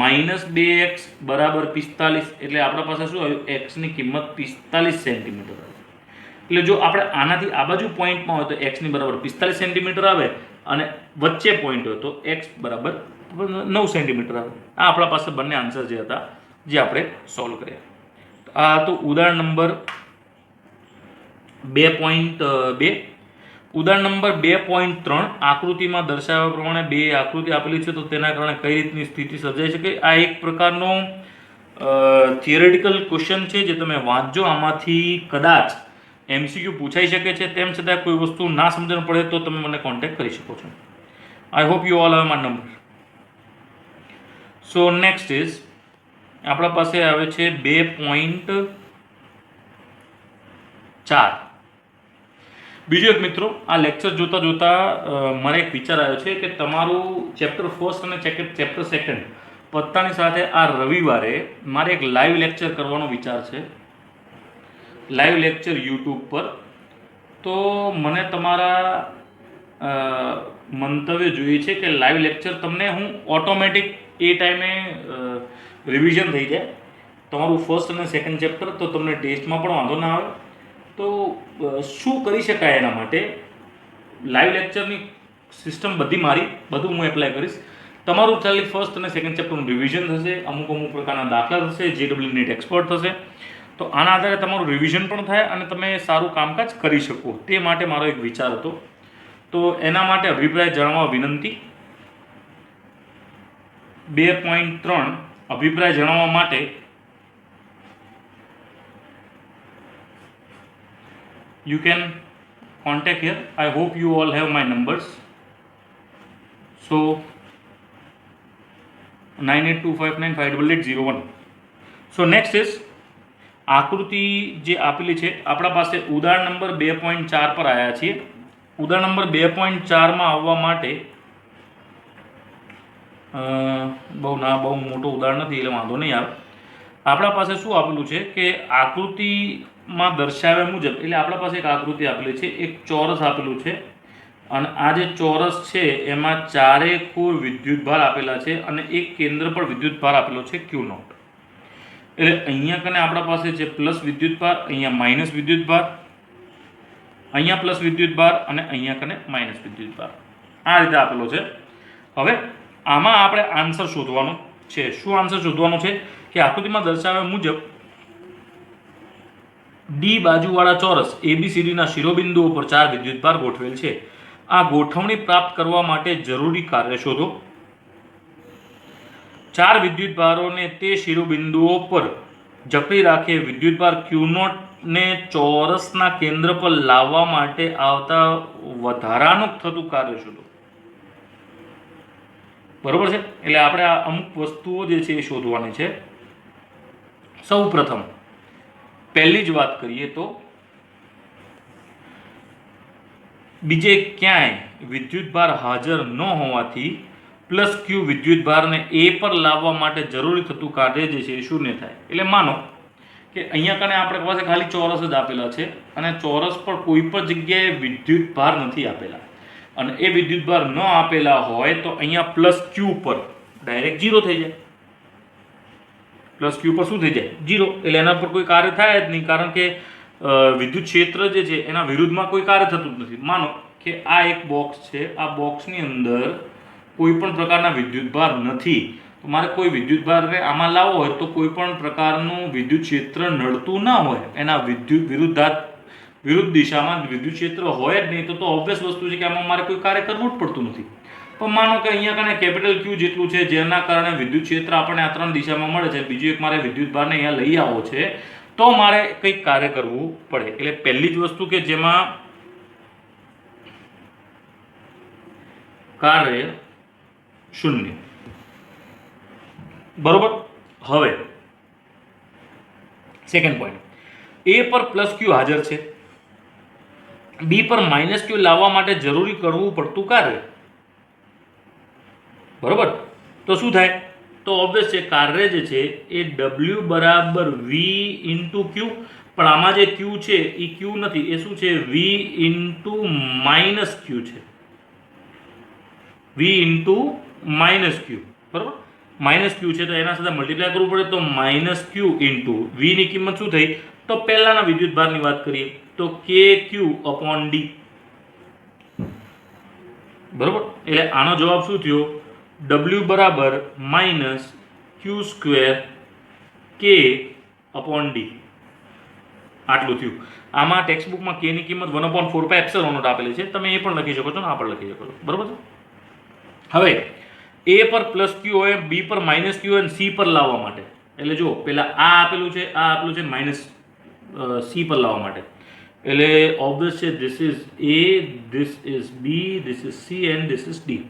માઇનસ 2x બરાબર 45, એટલે આપણા પાસે શું આવ્યું? x ની કિંમત 45 સેન્ટીમીટર આવે. એટલે જો આપણે આનાથી આ બાજુ પોઈન્ટમાં હોય તો x ની બરાબર 45 સેન્ટીમીટર આવે અને વચ્ચે પોઈન્ટ હોય તો x બરાબર 9 સેન્ટીમીટર આવે. આ આપણા પાસે બંને આન્સર જે હતા જે આપણે સોલ્વ કર્યા. આ તો ઉદાહરણ નંબર 2.2. ઉદાહરણ નંબર 2.3. આકૃતિમાં દર્શાવ્યા પ્રમાણે બે આકૃતિ આપેલી છે, તો તેના કારણે કઈ રીતની સ્થિતિ સર્જાઈ શકે? આ એક પ્રકારનો થિયરેટિકલ ક્વેશ્ચન છે જે તમે વાંચજો, આમાંથી કદાચ MCQ પૂછાઈ શકે છે. તેમ છતાં કોઈ વસ્તુ ના સમજણ પડે તો તમે મને કોન્ટેક્ટ કરી શકો છો. I hope you all have my number. So next is આપણા પાસે આવે છે 2.4. બીજું એક મિત્રો, આ લેક્ચર જોતા જોતા મને એક વિચાર આવ્યો છે કે તમારું ચેપ્ટર ફર્સ્ટ અને ચેપ્ટર સેકન્ડ પત્તાની સાથે આ રવિવારે મારે એક લાઈવ લેક્ચર કરવાનો વિચાર છે. લાઈવ લેક્ચર યુટ્યુબ પર. તો મને તમારા મંતવ્ય જોઈએ છે કે લાઈવ લેક્ચર તમને હું ઓટોમેટિક એ ટાઈમે રિવિઝન થઈ જાય તમારું ફર્સ્ટ અને સેકન્ડ ચેપ્ટર, તો તમને ટેસ્ટમાં પણ વાંધો ના આવે તો શું કરી શકાય એના માટે? લાઈવ લેક્ચરની સિસ્ટમ બધું હું એપ્લાય કરીશ. તમારું ખાલી ફર્સ્ટ અને સેકન્ડ ચેપ્ટરનું રિવિઝન થશે, અમુક પ્રકારના દાખલા થશે, JEE નીટ એક્સપર્ટ થશે. તો આના આધારે તમારું રિવિઝન પણ થાય અને તમે સારું કામકાજ કરી શકો. તે માટે મારો એક વિચાર હતો. તો એના માટે અભિપ્રાય જણાવવા વિનંતી. 2.3 અભિપ્રાય જણાવવા માટે you can contact here. I hope you all have my numbers. So 9825958801. So next is આકૃતિ જે આપેલી છે આપણા પાસે ઉદાહરણ નંબર 2.4 પર આવ્યા છીએ. ઉદાહરણ નંબર 2.4 માં આવવા માટે બહુ મોટું ઉદાહરણ નથી એટલે વાંધો નહીં આવે. આપણા પાસે શું આપેલું છે કે આકૃતિમાં દર્શાવ્યા મુજબ, એટલે આપણા પાસે એક આકૃતિ આપેલી છે, એક ચોરસ આપેલું છે અને આ જે ચોરસ છે એમાં ચારે કોર વિદ્યુતભાર આપેલા છે અને એક કેન્દ્ર પર વિદ્યુતભાર આપેલો છે Q0. એટલે અહીંયા કને આપણા પાસે છે પ્લસ વિદ્યુતભાર, અહીંયા માઇનસ વિદ્યુતભાર, અહીંયા પ્લસ વિદ્યુતભાર અને અહીંયા કને માઇનસ વિદ્યુતભાર. આ રીતે આપેલો છે. હવે આમાં આપણે આન્સર શોધવાનો છે. શું આન્સર શોધવાનો છે કે આકૃતિમાં દર્શાવ્યા મુજબ ડી બાજુવાળા ચોરસ ABCDના શિરોબિંદુઓ પર 4 વિદ્યુતભાર ગોઠવેલ છે. આ ગોઠવણી પ્રાપ્ત કરવા માટે જરૂરી કાર્ય શોધો. 4 વિદ્યુતભારોને તે શિરોબિંદુઓ પર જકડી રાખી વિદ્યુતભાર Q0 ને ચોરસના કેન્દ્ર પર લાવવા માટે આવતા વધારાનું થતું કાર્ય શોધો. બરોબર છે? એટલે આપણે આ અમુક વસ્તુઓ જે છે એ શોધવાની છે. સૌ પ્રથમ પહેલી જ વાત કરીએ તો બીજે ક્યાંય વિદ્યુતભાર હાજર ન હોવાથી પ્લસ Q વિદ્યુતભારને A પર લાવવા માટે જરૂરી થતું કાર્ય જે છે એ શૂન્ય થાય. એટલે માનો કે અહીંયા કને આપણે પાસે ખાલી ચોરસ જ આપેલા છે અને ચોરસ પર કોઈ પણ જગ્યાએ વિદ્યુતભાર નથી આપેલા અને એ વિદ્યુતભાર ન આપેલા હોય તો અહીંયા પ્લસ Q પર ડાયરેક્ટ 0 થઈ જાય. પ્લસ Q પર શું થઈ જાય? 0. એટલે એના પર કોઈ કાર્ય થાય જ નહીં, કારણ કે વિદ્યુત ક્ષેત્ર જે છે એના વિરુદ્ધમાં કોઈ કાર્ય થતું જ નથી. માનો કે આ એક બોક્સ છે, આ બોક્સની અંદર કોઈ પણ પ્રકારના વિદ્યુતભાર નથી, તો મારે કોઈ વિદ્યુતભારને આમાં લાવવો હોય તો કોઈ પણ પ્રકારનું વિદ્યુત ક્ષેત્ર નડતું ના હોય, એના વિરુદ્ધ દિશામાં વિદ્યુત ક્ષેત્ર હોય જ નહીં, તો ઓબ્વિયસ વસ્તુ છે કે આમાં મારે કોઈ કાર્ય કરવું જ પડતું નથી. પણ માનો કે અહીંયા કને કેપિટલ Q જેટલું છે જેના કારણે વિદ્યુત ક્ષેત્ર આપણને આ 3 દિશામાં મળે છે, બીજું એક મારે વિદ્યુતભારને અહીંયા લઈ આવવો છે, તો મારે કંઈક કાર્ય કરવું પડે. એટલે પહેલી જ વસ્તુ કે જેમાં કાર્ય શૂન્ય. બરોબર. હવે સેકન્ડ પોઈન્ટ, A પર પ્લસ Q હાજર છે, B પર માઇનસ Q લાવવા માટે જરૂરી કરવું પડતું કાર્ય. બરોબર. તો શું થાય? તો ઓબ્વિયસ છે કાર્ય જે છે એ W બરાબર V ઇન્ટુ Q, પણ આમાં જે Q છે એ Q નથી, એ શું છે? V ઇન્ટુ માઇનસ Q છે. V into minus Q. બરોબર. માઇનસ Q છે તો એના સાથે મલ્ટીપ્લાય કરવું પડે, તો માઇનસ Q ઇન્ટુ V ની કિંમત શું થઈ? તો પહેલાના વિદ્યુતભારની વાત કરીએ તો KQ અપોન D. બરોબર. એટલે આનો જવાબ શું થયો? W બરાબર minus Q square K upon D. આટલું થયું. આમાં ટેક્સ્ટબુકમાં K ની કિંમત 1/4 એપ્સિલોન નોટ આપેલી છે, તમે એ પણ લખી શકો છો ને આ પણ લખી શકો છો. બરોબર છે. હવે A પર પ્લસ Q હોય, B પર માઇનસ Q હોય, C પર લાવવા માટે, એટલે જો પેલા આ આપેલું છે, આ આપેલું છે માઇનસ C પર લાવવા માટે, એટલે ઓબ્વિયસ છે this is A, this is B, this is C and this is D.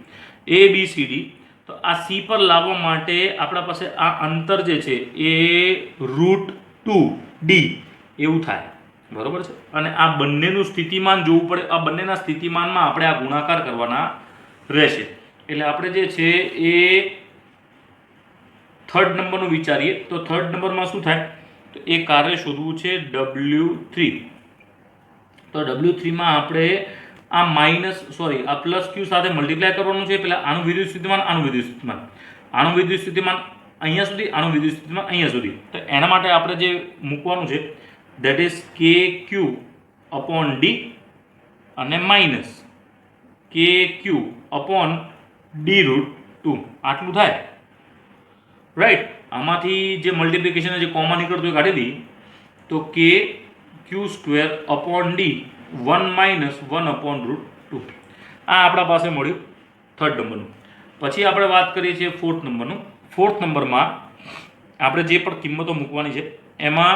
A B C D. તો આ C પર લાવવા માટે આપણા પાસે આ અંતર જે છે એ √2D એવું થાય. બરોબર છે. અને આ બંનેનું સ્થિતિમાન જોવું પડે. આ બંનેના સ્થિતિમાનમાં આપણે આ ગુણાકાર કરવાના રહેશે. એટલે આપણે જે છે એ થર્ડ નંબરનું વિચારીએ તો થર્ડ નંબરમાં શું થાય? તો એ કાર્ય શોધવું છે W3. તો W3માં આપણે આ આ પ્લસ Q સાથે મલ્ટીપ્લાય કરવાનું છે. પહેલા આનું વિદ્યુત સ્થિતિમાન, આનું વિદ્યુત સ્થિતિમાન, આનું વિદ્યુત સ્થિતિમાન અહીંયા સુધી, આનું વિદ્યુત સ્થિતિમાન અહીંયા સુધી. તો એના માટે આપણે જે મૂકવાનું છે that is KQ upon D અને માઇનસ કે ક્યુ અપોન ડી રૂટ 2 આટલું થાય, રાઈટ. આમાંથી જે મલ્ટિપ્લિકેશન જે કોમન નીકળતું એ કાઢી દઈએ તો કે Q square upon D 1 minus 1 upon root 2. આ આપણા પાસે મળ્યું થર્ડ નંબરનું. પછી આપણે વાત કરીએ છીએ ફોર્થ નંબરનું. ફોર્થ નંબરમાં આપણે જે પણ કિંમતો મૂકવાની છે એમાં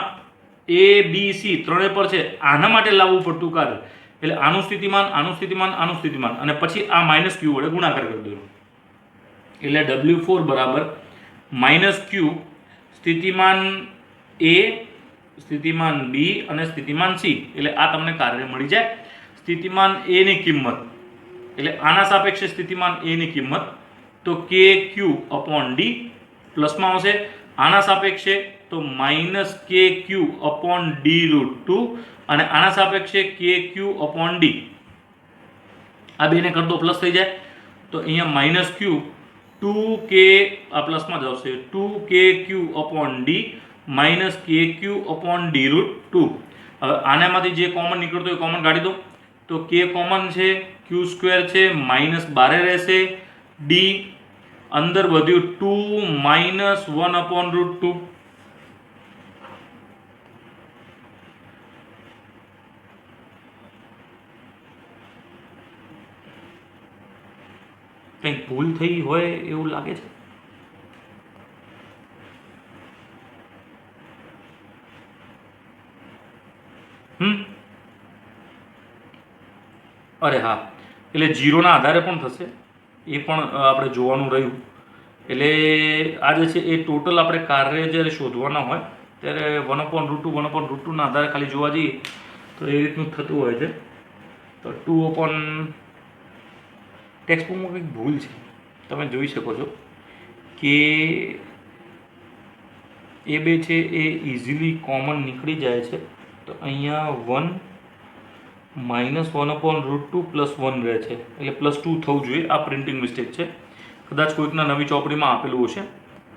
એ બી સી ત્રણેય પર છે. આના માટે લાવવું પડતું કાર્ય, એટલે આનું સ્થિતિમાન, આનું સ્થિતિમાન, આનું સ્થિતિમાન અને પછી આ માઇનસ ક્યુ વડે ગુણાકાર કરી દેવાનો. એટલે W4 બરાબર માઇનસ ક્યુ સ્થિતિમાન એ, સ્થિતિમાન બી અને સ્થિતિમાન સી. એટલે આ તમને કાર્ય મળી જાય. સ્થિતિમાન એ ની કિંમત એટલે આના સાપેક્ષે સ્થિતિમાન એ ની કિંમત તો કે ક્યુ અપોન ડી પ્લસમાં આવશે, આના સાપેક્ષે તો માઇનસ કે ક્યુ અપોન ડી રૂટ 2 અને આના સાપેક્ષે કે ક્યુ અપોન ડી. આ બેને કર દો પ્લસ થઈ જાય તો અહીંયા માઇનસ ક્યુ 2 કે આ પ્લસમાં જ આવશે 2 કે ક્યુ અપોન ડી માઇનસ કે ક્યુ અપોન ડી રૂટ 2. હવે આનામાંથી જે કોમન નીકળતો એ કોમન કાઢી દો તો કે કોમન છે, ક્યુ સ્ક્વેર છે, માઇનસ બારે રહેશે, ડી અંદર વધ્યું 2 માઇનસ 1 અપોન રૂટ 2. કંઈક ભૂલ થઈ હોય એવું લાગે છે. અરે હા, એટલે જીરોના આધારે પણ થશે, એ પણ આપણે જોવાનું રહ્યું. એટલે આ જે છે એ ટોટલ આપણે કાર્ય જ્યારે શોધવાના હોય ત્યારે 1 અપોન રૂટ 2 1 અપોન રૂટ 2ના આધારે ખાલી જોવા જઈએ તો એ રીતનું થતું હોય છે. તો 2 અપોન ટેક્સ્ટબુકમાં કંઈક ભૂલ છે, તમે જોઈ શકો છો કે એ બે છે એ ઇઝીલી કોમન નીકળી જાય છે. તો અહીંયા 1 માઇનસ 1 અપોન રૂટ 2 પ્લસ 1 રહે છે, એટલે પ્લસ 2 થવું જોઈએ. આ પ્રિન્ટિંગ મિસ્ટેક છે, કદાચ કોઈકના નવી ચોપડીમાં આપેલું હશે,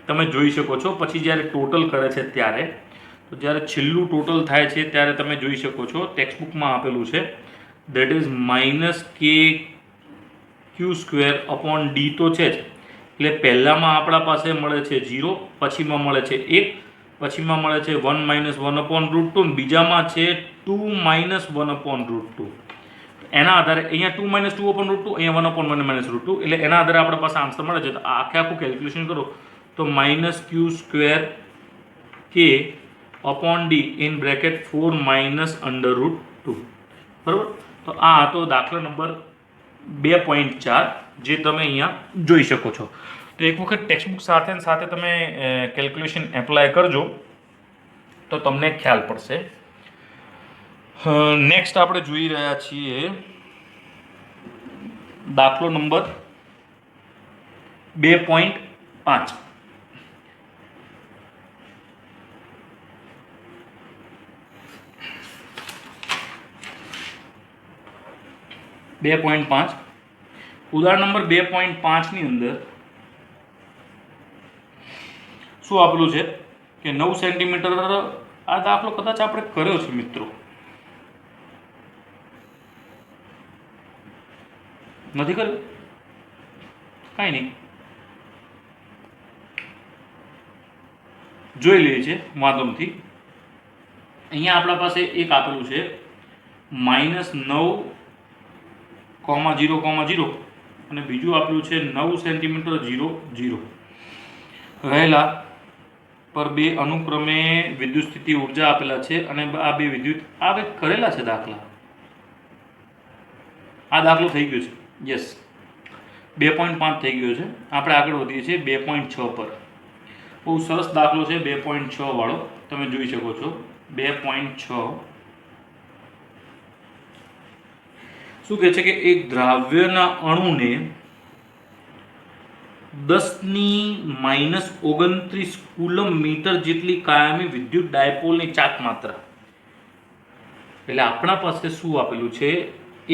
તમે જોઈ શકો છો. પછી જ્યારે ટોટલ કરે છે ત્યારે, તો જ્યારે છેલ્લું ટોટલ થાય છે ત્યારે તમે જોઈ શકો છો ટેક્સ્ટબુકમાં આપેલું છે દેટ ઇઝ માઇનસ કે ક્યુ સ્ક્વેર અપોન ડી તો છે જ. એટલે પહેલામાં આપણા પાસે મળે છે 0, પછીમાં મળે છે 1, પછીમાં મળે છે 1 માઇનસ 1 અપોન રૂટ 2, બીજામાં છે 2 માઇનસ 1 અપોન રૂટ 2. એના આધારે અહીંયા 2 માઇનસ 2 અપોન રૂટ 2, અહીંયા 1 અપોન 1 માઇનસ રૂટ 2, એટલે એના આધારે આપણા પાસે આન્સર મળે છે. તો આખે આખું કેલ્ક્યુલેશન કરો તો માઇનસ ક્યુ સ્ક્વેર કે upon D in bracket 4 minus under route 2. બરાબર. તો આ હતો દાખલા નંબર 2.4 જે તમે અહીંયા જોઈ શકો છો. તો એક વખત ટેક્સ્ટબુક સાથે સાથે તમે કેલ્ક્યુલેશન એપ્લાય કરજો તો તમને ખ્યાલ પડશે. નેક્સ્ટ આપણે જોઈ રહ્યા છીએ દાખલો નંબર 2.5. ઉદાહરણ નંબર 2.5 ની અંદર શું આપેલું છે કે 9 સેન્ટીમીટર. આ દાખલો કદાચ આપણે કર્યો છે મિત્રો, નથી કર્યો? કાંઈ નહીં, જોઈ લઈએ છે, વાંધો નથી. અહીંયા આપણા પાસે એક આપેલું છે -9,0,0 અને બીજું આપેલું છે 9 સેન્ટીમીટર 0,0 રહેલા પર બે અનુક્રમે વિદ્યુત સ્થિતિ ઉર્જા આપેલા છે અને આ બે વિદ્યુત આ બે કરેલા છે દાખલા. આ દાખલો થઈ ગયો છે, યસ 2.5 થઈ ગયો છે. આપણે આગળ વધીએ છીએ 2.6 પર. બહુ સરસ દાખલો છે 2.6 વાળો, તમે જોઈ શકો છો 2.6. શું કહે છે કે એક દ્રાવ્યના અણુને 10⁻29 કુલમ મીટર જેટલી કાયમી વિદ્યુત ડાયપોલની ચાક માત્રા. એટલે આપણા પાસે શું આપેલું છે?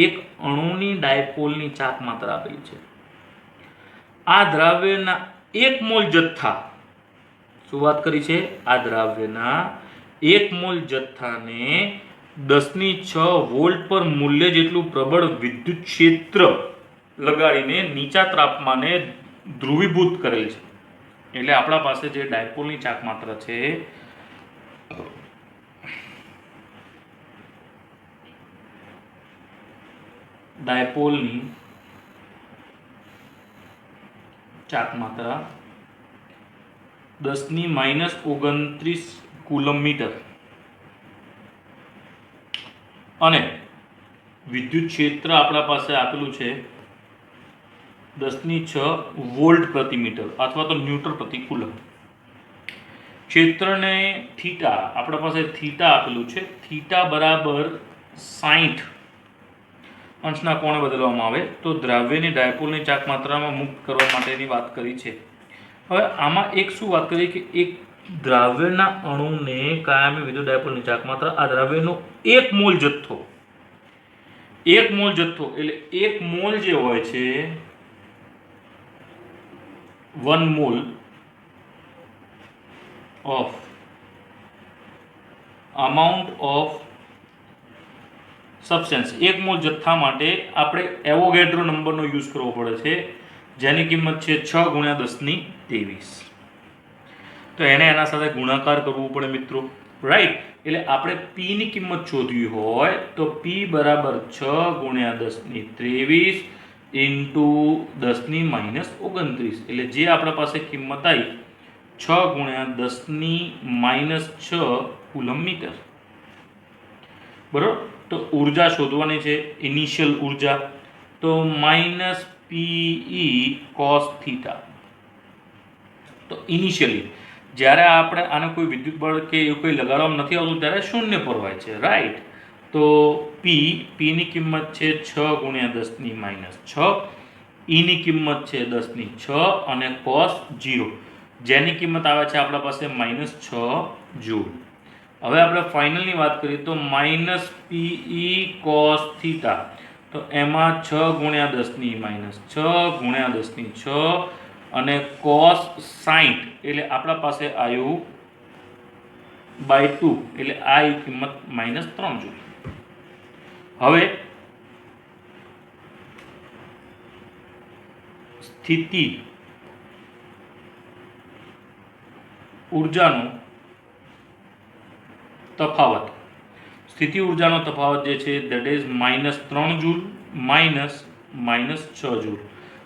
એક અણુની ડાયપોલની ચાક માત્રા આપેલી છે. આ દ્રાવ્યના 1 મોલ જથ્થા, શું વાત કરી છે? આ દ્રાવ્યના 1 મોલ જથ્થાને 10⁶ વોલ્ટ પર મૂલ્ય જેટલું પ્રબળ વિદ્યુત ક્ષેત્ર લગાડીને નીચા તાપમાને ધ્રુવીભૂત કરેલ છે. એટલે આપણા પાસે જે ડાયપોલની ચાક માત્રા છે ડાયપોલની ચાક માત્રા 10⁻29 કુલમ મીટર અને વિદ્યુત ક્ષેત્ર આપણા પાસે આપેલું છે 10⁶ વોલ્ટ પ્રતિ મીટર અથવા તો ન્યૂટન પ્રતિ કુલમ. ક્ષેત્રને થીટા આપણા પાસે થીટા આપેલું છે. થીટા બરાબર 60 અંશના કોણે બદલવામાં આવે તો દ્રાવ્યની ડાયપોલની ચાક માત્રામાં મુક્ત કરવા માટેની વાત કરી છે. હવે આમાં એક શું વાત કરી કે એક દ્રાવ્યના અણુને કાયમી વિદ્યુત ડાયપોલની ચાક માત્રા આ દ્રાવ્યનો 1 મોલ જથ્થો એટલે 1 મોલ જે હોય છે 1 mall of amount of substance 1 mall જથ્થા માટે આપણે એવોગેડ્રો નંબરનો યુઝ કરવો પડે છે જેની કિંમત છે 6 × 10⁻23. તો એને એના સાથે ગુણાકાર કરવું પડે મિત્રો, રાઈટ. એટલે આપણે p ની કિંમત શોધવી હોય તો p બરાબર 6 × 10⁻23 ઇન્ટુ 10⁻29 એટલે જે આપણા પાસે કિંમત આવી 6 × 10⁻6 કુલમ મીટર. બરોબર. તો ઉર્જા શોધવાની છે, ઇનિશિયલ ઉર્જા તો -Pe cos થીટા. તો ઇનિશિયલી જ્યારે આપણે આને કોઈ વિદ્યુત બળ કે એવું કોઈ લગાડવામાં નથી આવતું ત્યારે શૂન્ય પર હોય છે, રાઈટ. તો p ની કિંમત છે 6 × 10⁻6, e ની કિંમત છે 10⁶ અને cos 0 જેની કિંમત આવે છે આપણા પાસે -6 જૂલ. હવે આપણે ફાઇનલની વાત કરીએ તો -Pe cos થીટા તો એમાં 6 × 10⁻6 × 10⁶ અને cos 60 એટલે આપણા પાસે આવ્યું /2 એટલે આ કિંમત -3 જૂલ. હવે સ્થિતિ ઉર્જાનો તફાવત જે છે દેટ ઇઝ -3 જૂલ -6 જૂલ.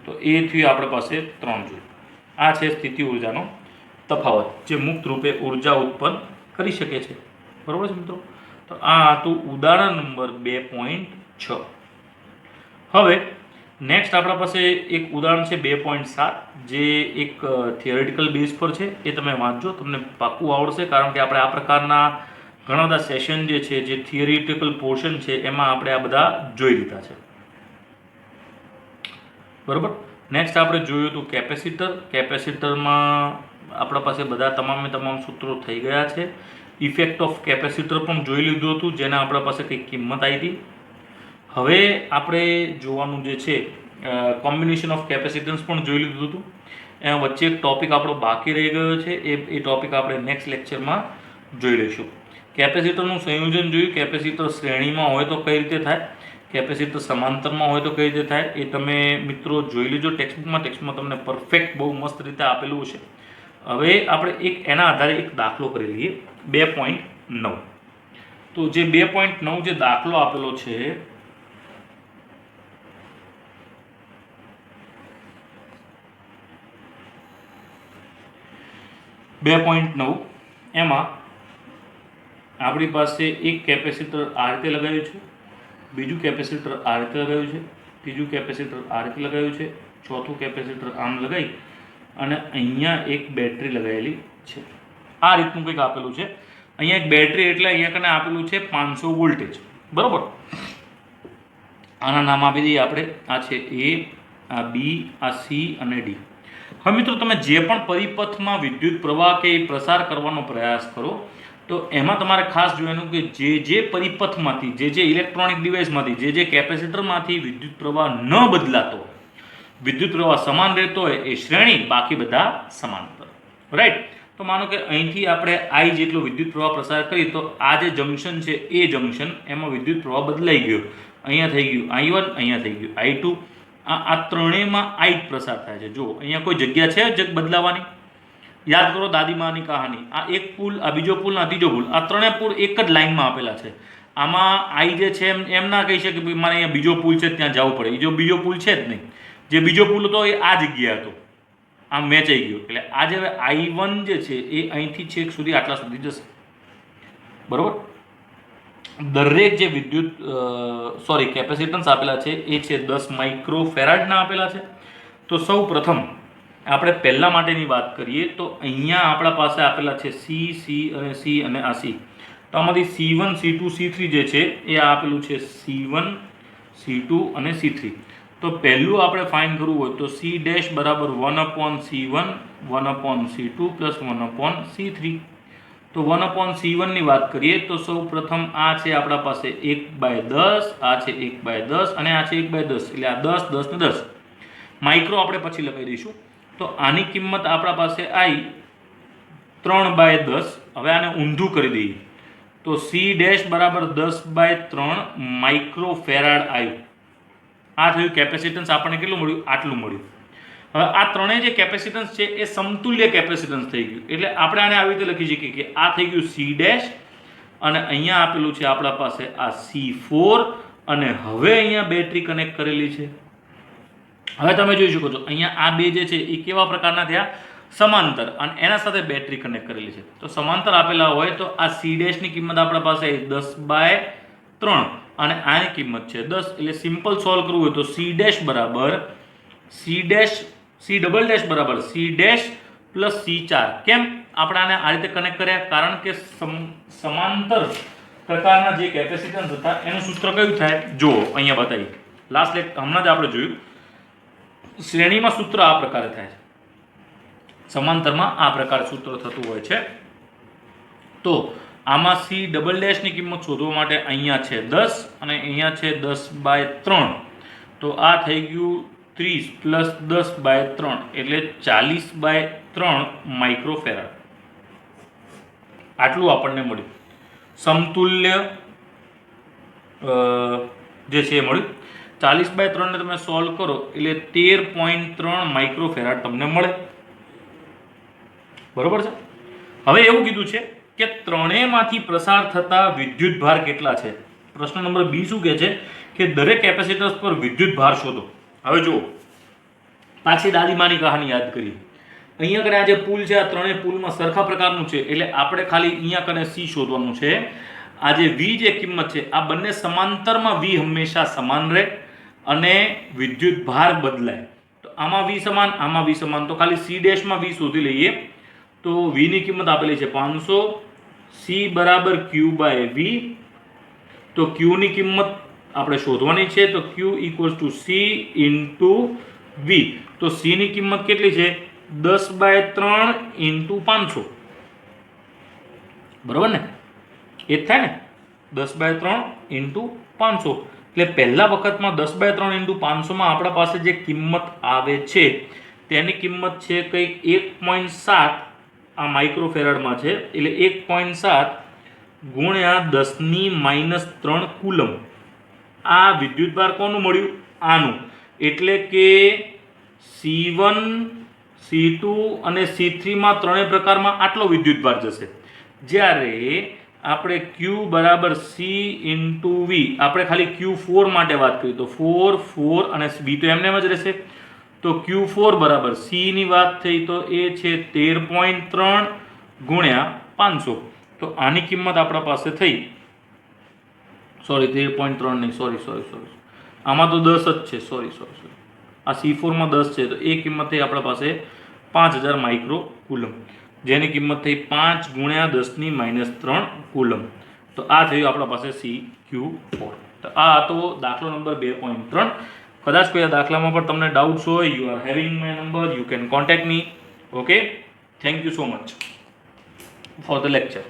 તો એ થયું આપણા પાસે 3 જૂલ. આ છે સ્થિતિ ઉર્જાનો તફાવત જે મુક્ત રૂપે ઉર્જા ઉત્પન્ન કરી શકે છે. બરોબર છે મિત્રો. તો આ હતું ઉદાહરણ નંબર 2.6. હવે નેક્સ્ટ આપણા પાસે એક ઉદાહરણ છે 2.7 જે એક થિયોરિટિકલ બેઝ પર છે. એ તમે વાંચજો, તમને પાક્કું આવડશે કારણ કે આપણે આ પ્રકારના ઘણા બધા સેશન જે છે જે થિયોરિટિકલ પોર્શન છે એમાં આપણે આ બધા જોઈ લીધા છે. બરોબર. નેક્સ્ટ આપણે જોયું હતું કેપેસિટરમાં આપણા પાસે બધા તમામ સૂત્રો થઈ ગયા છે. ઇફેક્ટ ઓફ કેપેસિટર પણ જોઈ લીધું હતું જેના આપણા પાસે કંઈક કિંમત આવી હતી. હવે આપણે જોવાનું જે છે કોમ્બિનેશન ઓફ કેપેસિટન્સ પણ જોઈ લીધું હતું. એમાં વચ્ચે એક ટોપિક આપણો બાકી રહી ગયો છે એ ટોપિક આપણે નેક્સ્ટ લેક્ચરમાં જોઈ લઈશું. કેપેસિટરનું સંયોજન જોયું. કેપેસિટર શ્રેણીમાં હોય તો કઈ રીતે થાય, કેપેસિટર સમાંતરમાં હોય તો કઈ રીતે થાય એ તમે મિત્રો જોઈ લેજો ટેક્સ્ટબુકમાં તમને પરફેક્ટ બહુ મસ્ત રીતે આપેલું છે. હવે આપણે એક એના આધારે એક દાખલો કરી લઈએ 2.9. તો જે 2.9 જે દાખલો આપેલો છે એમાં આપણી પાસે એક કેપેસિટર આ રીતે લગાવ્યું છે, બીજું કેપેસિટર આ રીતે લગાવ્યું છે, ત્રીજું કેપેસિટર આ રીતે લગાવ્યું છે, ચોથું કેપેસિટર આમ લગાવી અને અહીંયા એક બેટરી લગાવેલી છે. આ રીતનું કંઈક આપેલું છે. અહીંયા એક બેટરી એટલે અહીંયા કને આપેલું છે 500 વોલ્ટેજ. બરોબર. આના નામ આપી દઈએ આપણે. આ છે A, આ B, આ C અને D. હવે મિત્રો તમે જે પણ પરિપથમાં વિદ્યુત પ્રવાહ કે પ્રસાર કરવાનો પ્રયાસ કરો તો એમાં તમારે ખાસ જોવાનું કે જે પરિપથમાંથી જે ઇલેક્ટ્રોનિક ડિવાઇસમાંથી જે કેપેસિટરમાંથી વિદ્યુત પ્રવાહ ન બદલાતો, વિદ્યુત પ્રવાહ સમાન રહેતો હોય એ શ્રેણી, બાકી બધા સમાંતર, રાઈટ. તો માનો કે અહીંથી આપણે I જેટલો વિદ્યુત પ્રવાહ પ્રસાર કરીએ તો આ જે જંક્શન છે એ જંક્શન એમાં વિદ્યુત પ્રવાહ બદલાઈ ગયો, અહીંયા થઈ ગયું I1, અહીંયા થઈ ગયું I2, આ ત્રણેયમાં I જ પ્રસાર થાય છે. જો અહીંયા કોઈ જગ્યા છે જ બદલાવાની? યાદ કરો દાદીમાની કહાની, આ એક પુલ, આ બીજો પુલ, આ ત્રીજો પુલ, આ ત્રણેય પુલ એક જ લાઇનમાં આપેલા છે. આમાં I જે છે એમ ના કહી શકે મારે અહીંયા બીજો પુલ છે ત્યાં જવું પડે, એ જો બીજો પુલ છે જ નહીં. જે બીજો પુલ હતો એ આ જગ્યા હતો, આમ મેચાઈ ગયો. એટલે આ જે I1 જે છે એ અહીંથી છેક સુધી આટલા સુધી જશે, બરોબર. દરેક જે વિદ્યુત કેપેસિટન્સ આપેલા છે એ છે 10 માઇક્રોફેરાડના આપેલા છે. તો સૌ પ્રથમ આપણે પહેલા માટેની વાત કરીએ તો અહીંયા આપણા પાસે આપેલા છે C અને આ C. તો આમાંથી C1, C2, C3 જે છે એ આપેલું છે C1, C2 અને C3. તો પહેલું આપણે ફાઇન્ડ કરવું હોય તો C ડેશ બરાબર 1/C1, 1/C2 પ્લસ 1/C3. તો 1/C1 ની વાત કરીએ તો સૌ પ્રથમ આ છે આપણા પાસે 1/10, આ છે 1/10 અને આ છે 1/10, એટલે આ 10, 10 ને 10 માઇક્રો આપણે પછી લગાવી દઈશું. તો આની કિંમત આપણા પાસે આવી 3/10. હવે આને ઊંધું કરી દઈએ તો C ડેશ બરાબર 10/3 માઇક્રોફેરાડ આવ્યું. આ થયું કેપેસિટન્સ. આપણને કેટલું મળ્યું? આટલું મળ્યું. હવે આ ત્રણેય જે કેપેસિટન્સ છે એ સમતુલ્ય કેપેસિટન્સ થઈ ગયું. એટલે આપણે આને આવી રીતે લખી શકીએ કે આ થઈ ગયું C ડેશ અને અહીંયા આપેલું છે આપણા પાસે આ C4 અને હવે અહીંયા બેટરી કનેક્ટ કરેલી છે. હવે તમે જોઈ શકો છો અહીંયા આ બે જે છે એ કેવા પ્રકારના થયા? સમાંતર, અને એના સાથે બેટરી કનેક્ટ કરેલી છે. તો સમાંતર આપેલા હોય તો આ C ડેશ ની કિંમત આપણા પાસે 10/3 અને આની કિંમત છે 10. એટલે સિમ્પલ સોલ્વ કરવું હોય તો C ડેશ બરાબર C ડબલ ડેશ બરાબર C ડેશ પ્લસ C4. કેમ આપણે આને આ રીતે કનેક્ટ કર્યા? કારણ કે સમાંતર પ્રકારના જે કેપેસિટન્સ હતા એનું સૂત્ર કયું થાય? જો અહીંયા બતાવી, લાસ્ટ હમણાં જ આપણે જોયું, શ્રેણીમાં સૂત્ર આ પ્રકારે થાય છે, સમાંતરમાં આ પ્રકારે સૂત્ર થતું હોય છે. તો આમાં C ડબલ ડેશ ની કિંમત શોધવા માટે અહીંયા છે 10 અને અહીંયા છે 10/3. તો આ થઈ ગયું 30 પ્લસ 10/3 એટલે 40/3 માઇક્રોફેરાડ. આટલું આપણને મળ્યું. સમતુલ્ય જે છે એ મળ્યું. 40/3 ને તમે સોલ્વ કરો એટલે 13.3 માઇક્રોફેરાડ તમને મળે, બરોબર છે. હવે એવું કીધું છે કે ત્રણેયમાંથી પ્રસાર થતા વિદ્યુત ભાર કેટલા છે. પ્રશ્ન નંબર B શું કહે છે કે દરેક કેપેસિટન્સ પર વિદ્યુત ભાર શોધો. હવે જુઓ, પાછી દાદીમાની કહાની યાદ કરી. અહીંયા કને આ જે પુલ છે આ ત્રણેય પુલમાં સરખા પ્રકારનું છે એટલે આપણે ખાલી અહીંયા કને C શોધવાનું છે. આ જે V જે કિંમત છે આ બંને સમાંતરમાં V હંમેશા સમાન રહે અને વિદ્યુત ભાર બદલાય. તો આમાં V સમાન, આમાં V સમાન, તો ખાલી C ડેશમાં V શોધી લઈએ. તો V ની કિંમત આપેલી છે 500, C બરાબર Q/V. તો Q ની કિંમત આપણે શોધવાની છે તો Q = C × V. તો C ની કિંમત કેટલી છે? 10/3 × 500, બરોબર ને? એ જ થાય ને, 10/3 × 500. એટલે પહેલા વખતમાં 10/3 × 500 માં આપણા પાસે જે કિંમત આવે છે તેની કિંમત છે કંઈક 1.7 આ માઇક્રોફેરાડમાં છે. એટલે 1.7 ગુણ્યા 10⁻³ કુલમ. આ વિદ્યુતભાર કોનું મળ્યું? આનું. એટલે કે C1, C2 અને C3 માં ત્રણેય પ્રકારમાં આટલો વિદ્યુતભાર જશે. જ્યારે આપણે Q બરાબર C × V, આપણે ખાલી Q4 માટે વાત કરીએ તો 4, 4 અને V તો એમને એમ જ રહેશે. તો Q4 બરાબર C ની વાત થઈ તો એ છે 13.3 ગુણ્યા 500. તો આની કિંમત આપણા પાસે થઈ 13.3 નહીં, સોરી, આમાં તો 10 જ છે, સોરી, આ C4 માં 10 છે. તો એ કિંમત થઈ આપણા પાસે 5000 માઇક્રો કુલમ, જેની કિંમત થઈ 5 ગુણ્યા 10⁻³ કુલમ. તો આ થયું આપણા પાસે CQ4. તો આ હતો દાખલો નંબર 2.3. કદાચ કોઈ દાખલામાં પણ તમને ડાઉટ્સ હોય, you are having my number, you can contact me. Okay, thank you so much for the lecture.